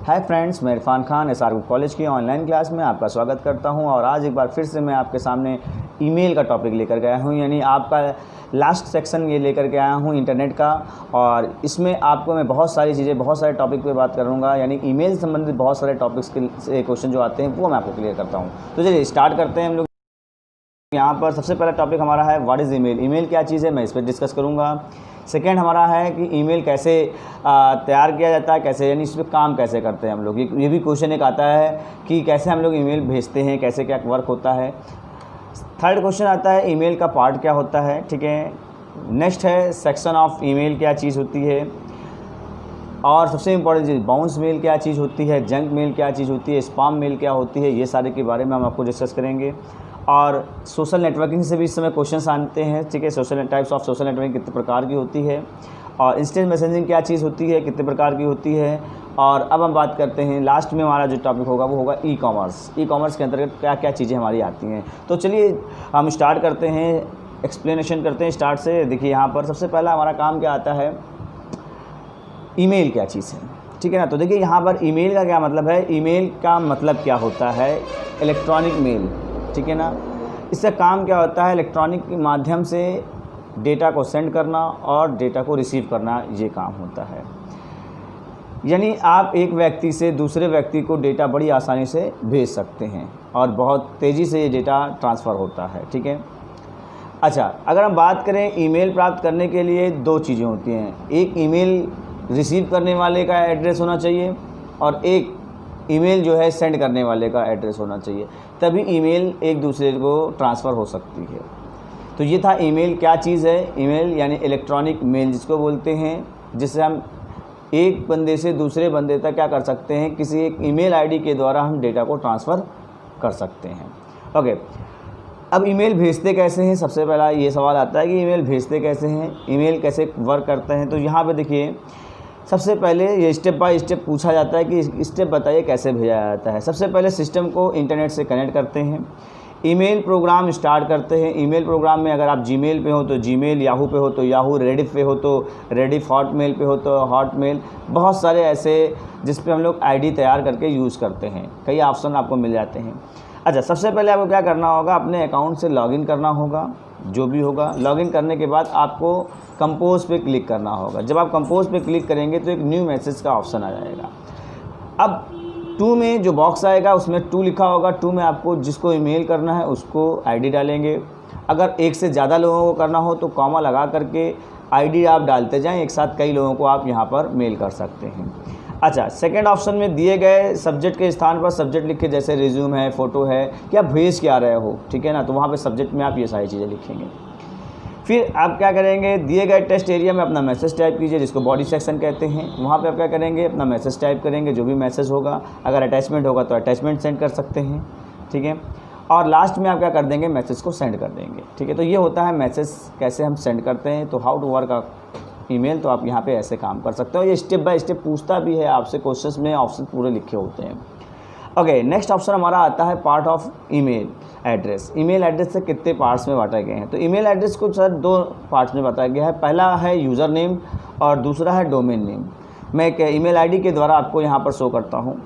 Hi friends, मैं Irfan Khan SR college की online class में आपका स्वागत करता हूं और आज एक बार फिर से मैं आपके सामने ईमेल का टॉपिक लेकर गया हूं। यानी आपका लास्ट सेक्शन ये लेकर के आया हूं इंटरनेट का, और इसमें आपको मैं बहुत सारी चीज़ें, बहुत सारे टॉपिक पे बात करूंगा। यानी ईमेल से संबंधित बहुत सारे टॉपिक्स के क्वेश्चन जो आते हैं वो मैं आपको क्लियर करता हूँ। तो चलिए स्टार्ट करते हैं हम लोग। यहाँ पर सबसे पहला टॉपिक हमारा है व्हाट इज़ ईमेल। ईमेल क्या चीज़ है, मैं इस पर डिस्कस करूँगा। सेकेंड हमारा है कि ईमेल कैसे तैयार किया जाता है, कैसे, यानी इस पर काम कैसे करते हैं हम लोग। ये भी क्वेश्चन एक आता है कि कैसे हम लोग ईमेल भेजते हैं, कैसे क्या वर्क होता है। थर्ड क्वेश्चन आता है ईमेल का पार्ट क्या होता है, ठीक है। नेक्स्ट है सेक्शन ऑफ ईमेल क्या चीज़ होती है, और सबसे इम्पॉर्टेंट चीज़ बाउंस मेल क्या चीज़ होती है, जंक मेल क्या चीज़ होती है, स्पैम मेल क्या होती है। ये सारे के बारे में हम आपको डिस्कस करेंगे। और सोशल नेटवर्किंग से भी इस समय क्वेश्चंस आते हैं, ठीक है। Social types of social networking कितने प्रकार की होती है, और इंस्टेंट मैसेजिंग क्या चीज़ होती है, कितने प्रकार की होती है। और अब हम बात करते हैं लास्ट में हमारा जो टॉपिक होगा वो होगा ई कॉमर्स। ई कॉमर्स के अंतर्गत क्या क्या चीज़ें हमारी आती हैं। तो चलिए हम स्टार्ट करते हैं, एक्सप्लेनेशन करते हैं स्टार्ट से। देखिए यहाँ पर सबसे पहला हमारा काम क्या आता है, ईमेल क्या चीज़ है, ठीक है ना। तो देखिए यहाँ पर ईमेल का क्या मतलब है। ईमेल का मतलब क्या होता है, इलेक्ट्रॉनिक मेल, ठीक है ना। इसका काम क्या होता है, इलेक्ट्रॉनिक के माध्यम से डेटा को सेंड करना और डेटा को रिसीव करना, ये काम होता है। यानी आप एक व्यक्ति से दूसरे व्यक्ति को डेटा बड़ी आसानी से भेज सकते हैं और बहुत तेज़ी से ये डेटा ट्रांसफ़र होता है, ठीक है। अच्छा, अगर हम बात करें ईमेल प्राप्त करने के लिए दो चीज़ें होती हैं। एक ईमेल रिसीव करने वाले का एड्रेस होना चाहिए और एक ईमेल जो है सेंड करने वाले का एड्रेस होना चाहिए, तभी ईमेल एक दूसरे को ट्रांसफ़र हो सकती है। तो ये था ईमेल क्या चीज़ है। ईमेल यानी इलेक्ट्रॉनिक मेल जिसको बोलते हैं, जिससे हम एक बंदे से दूसरे बंदे तक क्या कर सकते हैं, किसी एक ईमेल आईडी के द्वारा हम डेटा को ट्रांसफ़र कर सकते हैं। ओके, अब ईमेल भेजते कैसे हैं, सबसे पहला ये सवाल आता है कि ईमेल भेजते कैसे हैं, ईमेल कैसे वर्क करते हैं। तो यहाँ पे देखिए सबसे पहले ये स्टेप बाय स्टेप पूछा जाता है कि स्टेप बताइए कैसे भेजा जाता है। सबसे पहले सिस्टम को इंटरनेट से कनेक्ट करते हैं, ईमेल प्रोग्राम स्टार्ट करते हैं। ईमेल प्रोग्राम में अगर आप जीमेल पे हो तो जीमेल, याहू पे हो तो याहू, रेडिफ पे हो तो रेडिफ, हॉटमेल पे हो तो हॉटमेल, बहुत सारे ऐसे जिस पे हम लोग आईडी तैयार करके यूज़ करते हैं। कई ऑप्शन आपको मिल जाते हैं। अच्छा, सबसे पहले आपको क्या करना होगा, अपने अकाउंट से लॉगिन करना होगा, जो भी होगा। लॉगिन करने के बाद आपको कंपोज पे क्लिक करना होगा। जब आप कंपोज पे क्लिक करेंगे तो एक न्यू मैसेज का ऑप्शन आ जाएगा। अब 2 में जो बॉक्स आएगा उसमें 2 लिखा होगा। 2 में आपको जिसको ईमेल करना है उसको आईडी डालेंगे। अगर एक से ज़्यादा लोगों को करना हो तो कॉमा लगा करके आईडी आप डालते जाएं, एक साथ कई लोगों को आप यहाँ पर मेल कर सकते हैं। अच्छा, सेकंड ऑप्शन में दिए गए सब्जेक्ट के स्थान पर सब्जेक्ट लिखे, जैसे रिज्यूम है, फ़ोटो है, क्या भेज क्या रहे हो, ठीक है ना। तो वहाँ पे सब्जेक्ट में आप ये सारी चीज़ें लिखेंगे। फिर आप क्या करेंगे, दिए गए टेक्स्ट एरिया में अपना मैसेज टाइप कीजिए, जिसको बॉडी सेक्शन कहते हैं। वहाँ पे आप क्या करेंगे, अपना मैसेज टाइप करेंगे, जो भी मैसेज होगा। अगर अटैचमेंट होगा तो अटैचमेंट सेंड कर सकते हैं, ठीक है। और लास्ट में आप क्या कर देंगे, मैसेज को सेंड कर देंगे, ठीक है। तो ये होता है मैसेज कैसे हम सेंड करते हैं। तो हाउ टू वर्क ईमेल, तो आप यहाँ पे ऐसे काम कर सकते हो। ये स्टेप बाय स्टेप पूछता भी है आपसे, क्वेश्चंस में ऑप्शन पूरे लिखे होते हैं। ओके, नेक्स्ट ऑप्शन हमारा आता है part of email address. Email address से कितने पार्ट्स में बांटे गए हैं। तो ईमेल एड्रेस को सर 2 पार्ट्स में बताया गया है। पहला है यूज़र नेम और दूसरा है डोमेन नेम। मैं एक ईमेल आईडी के द्वारा आपको यहाँ पर शो करता हूँ।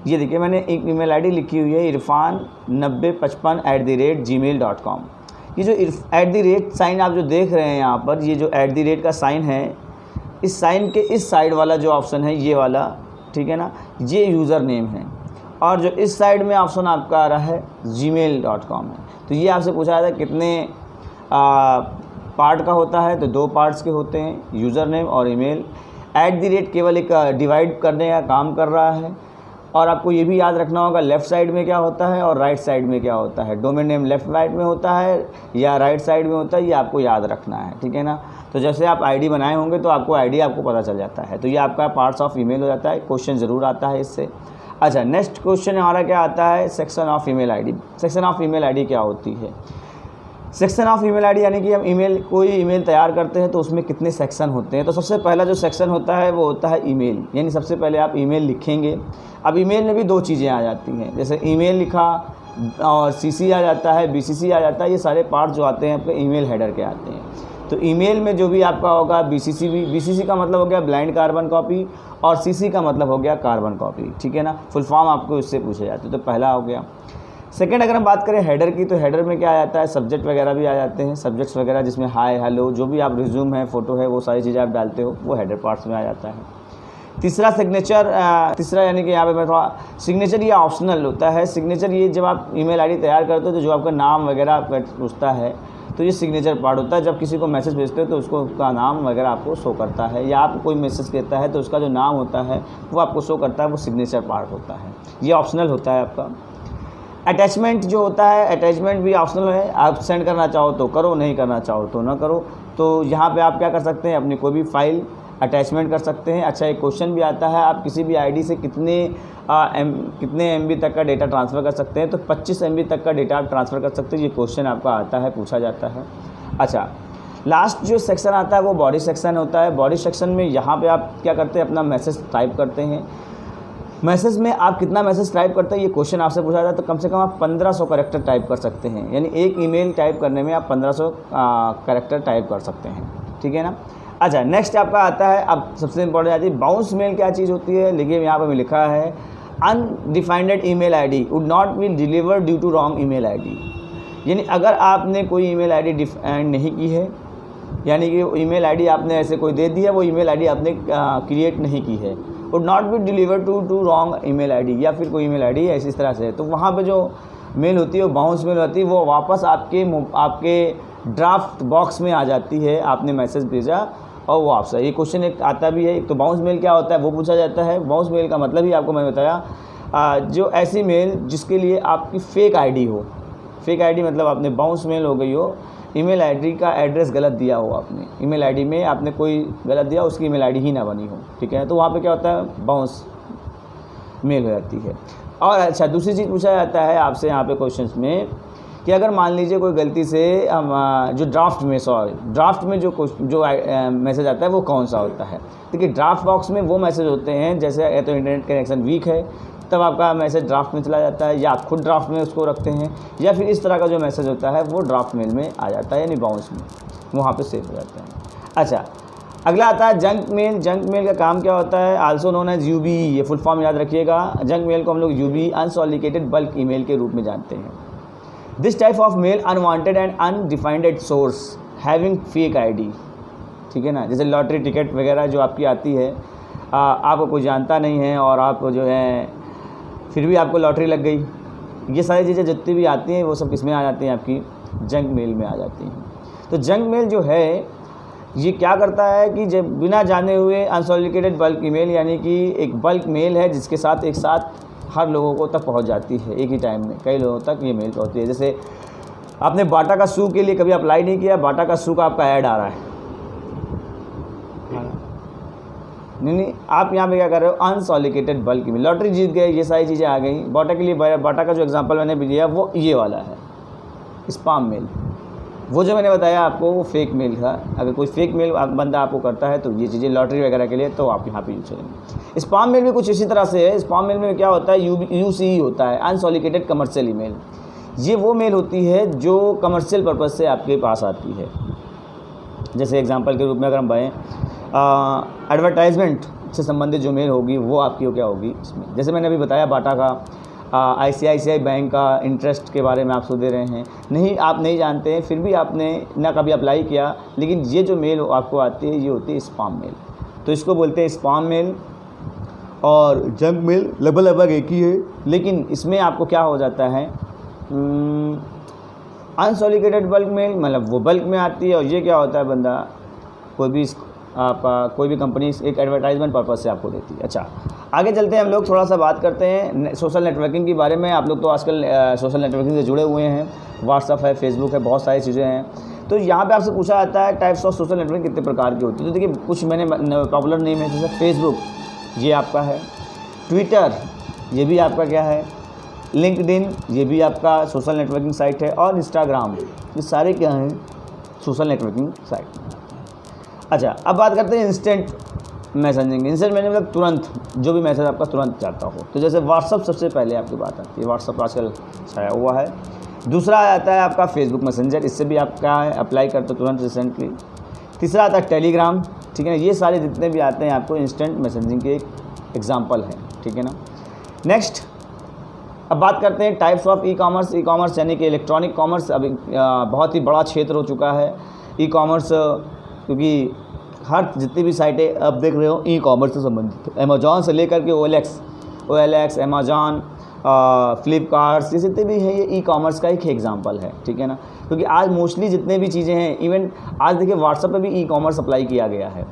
ये देखिए, मैंने एक ईमेल आईडी लिखी हुई है irfan9055@gmail.com। ये जो @ साइन आप जो देख रहे हैं यहाँ पर, ये जो @ का साइन है, इस साइन के इस साइड वाला जो ऑप्शन है, ये वाला, ठीक है ना, ये यूज़र नेम है। और जो इस साइड में ऑप्शन आपका आ रहा है gmail.com है। तो ये आपसे पूछा जाता है कितने पार्ट का होता है। तो 2 पार्ट्स के होते हैं, यूज़र नेम और ईमेल। @ केवल एक डिवाइड करने का काम कर रहा है। और आपको ये भी याद रखना होगा लेफ़्ट साइड में क्या होता है और राइट साइड में क्या होता है। डोमेन नेम लेफ़्ट राइट में होता है या राइट साइड में होता है, ये आपको याद रखना है, ठीक है ना। तो जैसे आप आईडी बनाए होंगे तो आपको आईडी आपको पता चल जाता है। तो ये आपका पार्ट्स ऑफ ईमेल हो जाता है। क्वेश्चन ज़रूर आता है इससे। अच्छा, नेक्स्ट क्वेश्चन हमारा क्या आता है, section of email ID. Section of email ID क्या होती है। सेक्शन ऑफ ईमेल आईडी यानी कि हम कोई ईमेल तैयार करते हैं तो उसमें कितने सेक्शन होते हैं। तो सबसे पहला जो सेक्शन होता है वो होता है ईमेल। यानी सबसे पहले आप ईमेल लिखेंगे। अब ईमेल में भी 2 चीज़ें आ जाती हैं, जैसे ईमेल लिखा और सीसी आ जाता है, बीसीसी आ जाता है। ये सारे पार्ट जो आते हैं आपके ईमेल हेडर के आते हैं। तो ईमेल में जो भी आपका होगा बीसीसी का मतलब हो गया ब्लाइंड कार्बन कॉपी, और सीसी का मतलब हो गया कार्बन कॉपी, ठीक है ना। फुल फॉर्म आपको इससे पूछे जाते हैं, तो पहला हो गया। सेकंड, अगर हम बात करें हेडर की, तो हेडर में क्या आ जाता है, सब्जेक्ट वगैरह भी आ जाते हैं, सब्जेक्ट्स वगैरह जिसमें हाय हेलो जो भी आप रिज्यूम है, फोटो है, वो सारी चीज़ें आप डालते हो, वो हेडर पार्ट्स में आ जाता है। तीसरा सिग्नेचर, तीसरा यानी कि यहाँ पे मैं थोड़ा, सिग्नेचर ये ऑप्शनल होता है। सिग्नेचर ये जब आप ईमेल आईडी तैयार करते हो तो जो आपका नाम वगैरह पूछता है, तो ये सिग्नेचर पार्ट होता है। जब किसी को मैसेज भेजते हो तो उसको उसका नाम वगैरह आपको शो करता है, या आपको कोई मैसेज कहता है तो उसका जो नाम होता है वो आपको शो करता है, वो सिग्नेचर पार्ट होता है, ये ऑप्शनल होता है आपका। अटैचमेंट जो होता है, अटैचमेंट भी ऑप्शनल है, आप सेंड करना चाहो तो करो, नहीं करना चाहो तो ना करो। तो यहाँ पे आप क्या कर सकते हैं, अपनी कोई भी फाइल अटैचमेंट कर सकते हैं। अच्छा, एक क्वेश्चन भी आता है, आप किसी भी आईडी से कितने MB तक का डेटा ट्रांसफ़र कर सकते हैं, तो 25 MB तक का डेटा आप ट्रांसफ़र कर सकते हैं, ये क्वेश्चन आपका आता है, पूछा जाता है। अच्छा, लास्ट जो सेक्शन आता है वो बॉडी सेक्शन होता है। बॉडी सेक्शन में यहाँ पे आप क्या करते हैं, अपना मैसेज टाइप करते हैं। मैसेज में आप कितना मैसेज टाइप करते हैं, ये क्वेश्चन आपसे पूछा जाता है, तो कम से कम आप 1500 कैरेक्टर टाइप कर सकते हैं, यानी एक ईमेल टाइप करने में आप 1500 कैरेक्टर टाइप कर सकते हैं, ठीक है ना। अच्छा, नेक्स्ट आपका आता है, अब सबसे इंपॉर्टेंट आती है बाउंस मेल। क्या चीज़ होती है, देखिए यहाँ पर लिखा है undefined email ID would not be deliver due to wrong email ID. यानी अगर आपने कोई ईमेल आईडी डिफाइंड नहीं की है, यानी कि ईमेल आईडी आपने ऐसे कोई दे दी है, वो ईमेल आईडी आपने क्रिएट नहीं की है, would not be deliver to wrong email ID, या फिर कोई ईमेल आईडी ऐसी इस तरह से है, तो वहाँ पे जो मेल होती है वो बाउंस मेल होती है, वो वापस आपके ड्राफ्ट बॉक्स में आ जाती है। आपने मैसेज भेजा और वो आपसे, ये क्वेश्चन एक आता भी है। तो बाउंस मेल क्या होता है वो पूछा जाता है। बाउंस मेल का मतलब ही आपको मैंने बताया, जो ऐसी मेल जिसके लिए आपकी फ़ेक आईडी हो। फेक आईडी मतलब आपने बाउंस मेल हो गई हो, ईमेल आईडी का एड्रेस गलत दिया हो, आपने ईमेल आईडी में आपने कोई गलत दिया, उसकी ईमेल आईडी ही ना बनी हो, ठीक है, तो वहाँ पे क्या होता है, बाउंस मेल हो जाती है। और अच्छा, दूसरी चीज़ पूछा जाता है आपसे यहाँ पे क्वेश्चंस में कि अगर मान लीजिए कोई गलती से जो ड्राफ्ट में जो मैसेज आता है वो कौन सा होता है। देखिए, ड्राफ्ट बॉक्स में वो मैसेज होते हैं, जैसे या तो इंटरनेट कनेक्शन वीक है तब आपका मैसेज ड्राफ्ट में चला जाता है, या आप खुद ड्राफ्ट में उसको रखते हैं, या फिर इस तरह का जो मैसेज होता है वो ड्राफ्ट मेल में आ जाता है, यानी बाउंस में वहाँ पे सेव हो जाता है। अच्छा, अगला आता है जंक मेल। जंक मेल का काम क्या होता है, आल्सो नोन एज UBE, ये फुल फॉर्म याद रखिएगा। जंक मेल को हम लोग UBE अनसॉलिकेटेड बल्क ईमेल के रूप में जानते हैं। This type of male unwanted and undefined source having fake ID, ठीक है ना, जैसे लॉटरी टिकट वगैरह जो आपकी आती है, आपको कोई जानता नहीं है और आप जो है फिर भी आपको लॉटरी लग गई, ये सारी चीज़ें जितनी भी आती हैं वो सब किस में आ जाती हैं, आपकी जंक मेल में आ जाती हैं। तो जंक मेल जो है ये क्या करता है कि जब बिना जाने हुए अनसॉलिकेटेड बल्क ईमेल, यानी कि एक बल्क मेल है जिसके साथ एक साथ हर लोगों को तक पहुंच जाती है, एक ही टाइम में कई लोगों तक ये मेल पहुंचती है। जैसे आपने बाटा का शू के लिए कभी अप्लाई नहीं किया, बाटा का शू का आपका ऐड आ रहा है, नहीं, आप यहाँ पे क्या कर रहे हो, अनसॉलिकेटेड बल्क ईमेल, लॉटरी जीत गए, ये सारी चीज़ें आ गई। बाटा के लिए, बाटा का जो एग्जांपल मैंने भी दिया वो ये वाला है, स्पैम मेल। वो जो मैंने बताया आपको वो फेक मेल था। अगर कोई फेक मेल बंदा आपको करता है तो ये चीज़ें लॉटरी वगैरह के लिए तो आप यहाँ पे यूज करेंगे। स्पैम मेल भी कुछ इसी तरह से है। स्पैम मेल में क्या होता है, UCE होता है, अनसॉलिकेटेड कमर्शियल ईमेल। ये वो मेल होती है जो कमर्शियल पर्पज़ से आपके पास आती है। जैसे एग्जाम्पल के रूप में अगर हम बढ़ें, एडवर्टाइजमेंट से संबंधित जो मेल होगी वो आपकी क्या होगी इसमें। जैसे मैंने अभी बताया बाटा का, ICICI बैंक का इंटरेस्ट के बारे में आप सुन दे रहे हैं, नहीं आप नहीं जानते हैं, फिर भी आपने ना कभी अप्लाई किया, लेकिन ये जो मेल आपको आती है ये होती है स्पैम मेल। तो इसको बोलते हैं स्पैम मेल। और जंक मेल लगभग एक ही है, लेकिन इसमें आपको क्या हो जाता है, अनसॉलिकेटेड बल्क मेल मतलब वो बल्क में आती है, और ये क्या होता है, बंदा कोई भी कंपनी एक एडवर्टाइजमेंट पर्पज़ से आपको देती है। अच्छा, आगे चलते हैं, हम लोग थोड़ा सा बात करते हैं सोशल नेटवर्किंग के बारे में। आप लोग तो आजकल सोशल नेटवर्किंग से जुड़े हुए हैं, व्हाट्सअप है, फेसबुक है, बहुत सारी चीज़ें हैं। तो यहाँ पे आपसे पूछा जाता है टाइप्स ऑफ सोशल नेटवर्किंग कितने प्रकार की होती है। तो देखिए, कुछ मैंने पॉपुलर नेम है, जैसे फेसबुक ये आपका है, ट्विटर ये भी आपका क्या है, लिंक्डइन ये भी आपका सोशल नेटवर्किंग साइट है, और इंस्टाग्राम, ये सारे क्या हैं, सोशल नेटवर्किंग साइट। अच्छा, अब बात करते हैं इंस्टेंट मैसेजिंग। इंस्टेंट मैसेजिंग मतलब तुरंत, जो भी मैसेज आपका तुरंत जाता हो। तो जैसे व्हाट्सअप सबसे पहले आपकी बात आती है, व्हाट्सअप आजकल छाया हुआ है। दूसरा आता है आपका फेसबुक मैसेंजर, इससे भी आप क्या है अप्लाई करते हो तुरंत रिसेंटली। तीसरा आता है टेलीग्राम, ठीक है ना। ये सारे जितने भी आते हैं आपको इंस्टेंट मैसेजिंग के एक एग्जाम्पल हैं, ठीक है ना। नेक्स्ट अब बात करते हैं types of e commerce. E commerce यानी कि इलेक्ट्रॉनिक कॉमर्स अभी बहुत ही बड़ा क्षेत्र हो चुका है ई कॉमर्स, क्योंकि हर जितनी भी साइटें आप देख रहे हो ई कॉमर्स से संबंधित, अमेजॉन से लेकर के OLX, अमेजॉन, फ्लिपकार्ट, ये जितने भी हैं ये ई कॉमर्स का एक एग्जांपल है, ठीक है ना। क्योंकि आज मोस्टली जितने भी चीज़ें हैं, इवन आज देखिए व्हाट्सएप पे भी ई कॉमर्स अप्लाई किया गया है,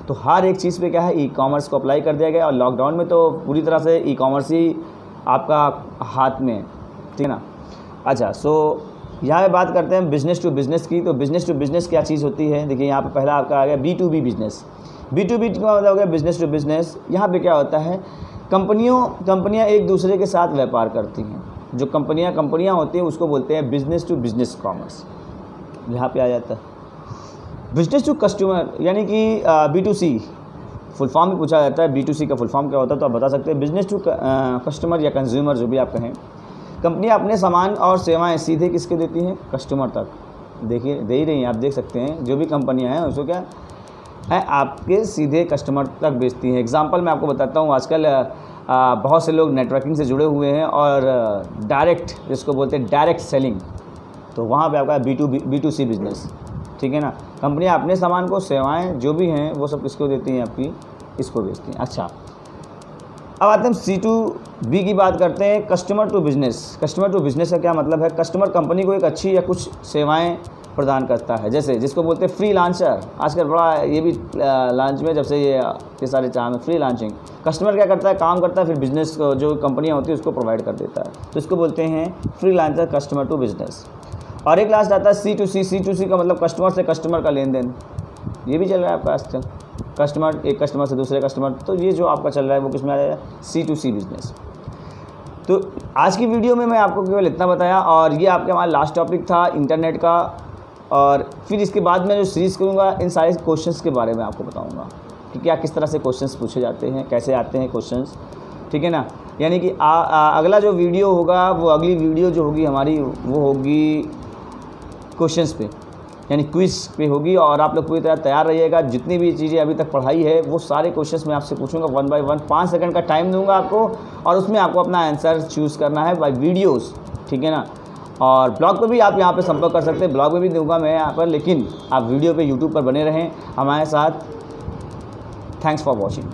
तो हर एक चीज़ पे क्या है ई कॉमर्स को अप्लाई कर दिया गया। और लॉकडाउन में तो पूरी तरह से ई कॉमर्स ही आपका हाथ में, ठीक है ना। अच्छा, सो यहाँ पे बात करते हैं बिज़नेस टू बिज़नेस की। तो बिज़नेस टू बिज़नेस क्या चीज़ होती है, देखिए यहाँ पे पहला आपका आ गया B2B बिज़नेस। B2B का मतलब हो गया बिज़नेस टू बिज़नेस। यहाँ पे क्या होता है, कंपनियाँ एक दूसरे के साथ व्यापार करती हैं। जो कंपनियाँ होती हैं उसको बोलते हैं बिज़नेस टू बिज़नेस कॉमर्स। यहाँ पे आ जाता है बिज़नेस टू कस्टमर, यानी कि B2C फुल फॉर्म भी पूछा जाता है। B2C का फुल फॉर्म क्या होता है तो आप बता सकते हैं बिज़नेस टू कस्टमर या कंज्यूमर, जो भी आप कहें। कंपनियां अपने सामान और सेवाएं सीधे किसके देती हैं, कस्टमर तक। देखिए दे ही रही हैं, आप देख सकते हैं जो भी कंपनियां हैं उसको क्या है आपके सीधे कस्टमर तक बेचती हैं। एग्जांपल मैं आपको बताता हूँ, आजकल बहुत से लोग नेटवर्किंग से जुड़े हुए हैं और डायरेक्ट, जिसको बोलते हैं डायरेक्ट सेलिंग, तो वहाँ पे आपका B2C बिज़नेस, ठीक है ना। कंपनियाँ अपने सामान को, सेवाएँ जो भी हैं वो सब किसको देती हैं, आपकी इसको बेचती हैं। अच्छा, अब आते हैं C2B की बात करते हैं, customer to business. Customer to business का क्या मतलब है, कस्टमर कंपनी को एक अच्छी या कुछ सेवाएं प्रदान करता है, जैसे जिसको बोलते हैं फ्री लांचर। आजकल बड़ा ये भी लॉन्च में, जब से ये सारे चाह में फ्री लांचिंग, कस्टमर क्या करता है, काम करता है, फिर बिज़नेस जो कंपनियाँ होती है उसको प्रोवाइड कर देता है, तो इसको बोलते हैं free launcher, customer to business. और एक लास्ट आता है C2C का मतलब कस्टमर से कस्टमर का लेन देन, ये भी चल रहा है आपका आजकल, कस्टमर एक कस्टमर से दूसरे कस्टमर, तो ये जो आपका चल रहा है वो किसमें आ जाएगा, C2C बिज़नेस। तो आज की वीडियो में मैं आपको केवल इतना बताया, और ये आपके हमारा लास्ट टॉपिक था इंटरनेट का। और फिर इसके बाद मैं जो सीरीज़ करूँगा इन सारे क्वेश्चंस के बारे में आपको बताऊँगा कि क्या किस तरह से क्वेश्चंस पूछे जाते हैं, कैसे आते हैं क्वेश्चंस, ठीक है ना। यानी कि अगला जो वीडियो होगा, वो अगली वीडियो जो होगी हमारी वो होगी क्वेश्चंस पे, यानी क्विज़ पे होगी। और आप लोग पूरी तरह तैयार रहिएगा। जितनी भी चीज़ें अभी तक पढ़ाई है वो सारे क्वेश्चंस मैं आपसे पूछूंगा 1 बाय 1। 5 सेकंड का टाइम दूंगा आपको, और उसमें आपको अपना आंसर चूज़ करना है बाय वीडियोस, ठीक है ना। और ब्लॉग पे भी आप यहाँ पे संपर्क कर सकते हैं, ब्लॉग में भी दूंगा मैं यहाँ पर, लेकिन आप वीडियो पे यूट्यूब पर बने रहें हमारे साथ। Thanks for watching.